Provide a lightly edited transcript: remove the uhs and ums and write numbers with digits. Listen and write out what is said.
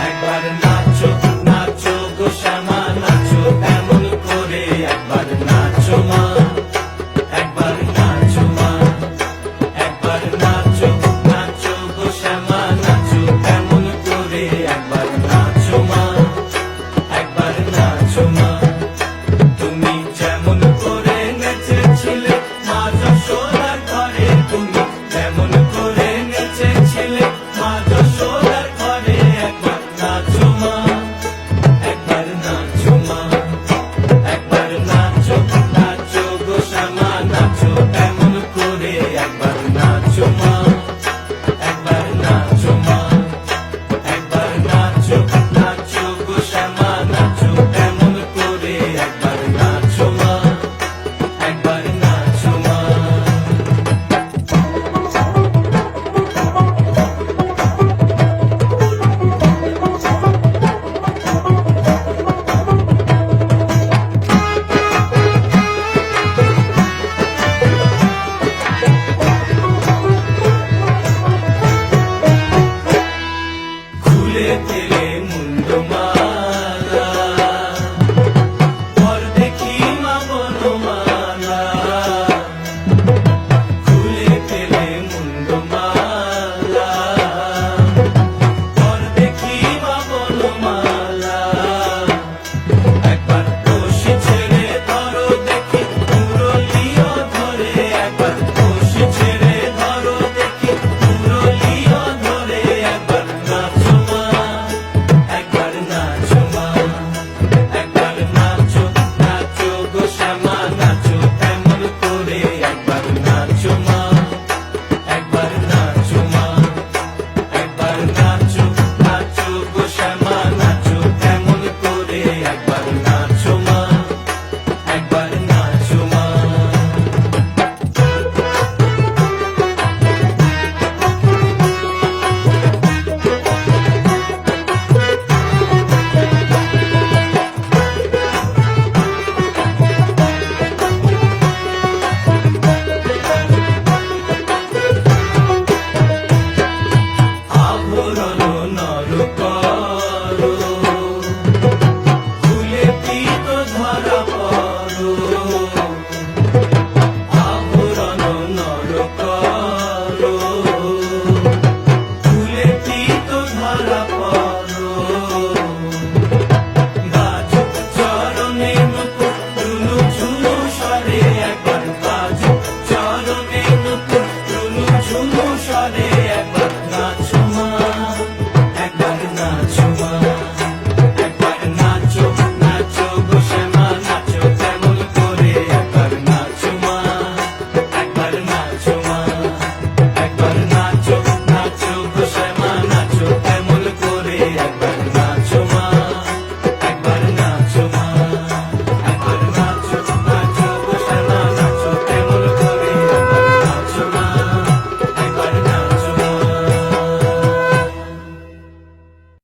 একবার নাচো নাচো গো শ্যামা নাচো এমন করে একবার নাচো মা একবার নাচো মা একবার নাচো নাচো গো শ্যামা নাচো এমন করে একবার নাচো মা একবার নাচো মা তুমি যেমন করে নেচেছিলে মা যশোদার ঘরে তুমি যেমন করে নেচেছিলে মা যশোদার ঘরে একবার নাচো মা একবার নাচো মা একবার নাচো নাচো গো শ্যামা নাচো এমন করে একবার নাচো মা একবার নাচো মা একবার নাচো নাচো গো শ্যামা নাচো এমন করে একবার নাচো মা একবার নাচো মা খুলে ফেলে মুন্ডমালা পর দেখি মা বনমালা খুলে ফেলে মুন্ডমালা পর দেখি মা বনমালা একবার রশি ছেড়ে ধরো দেখি মুরলিও ধরে একবার রশি ছেড়ে ধরো দেখি মুরলিও ধরে একবার নাচো মা একবার নাচো মা একবার নাচো নাচো গো শ্যামা নাচো এমন করে একবার নাচো মা একবার নাচো মা একবার নাচো নাচো গো শ্যামা নাচো এমন করে একবার নাচো মা একবার নাচো মা আভরণ নর করো খুলে পিত ধরা পড়ো আভরণ নর করো খুলে পিত ধরা পড়ো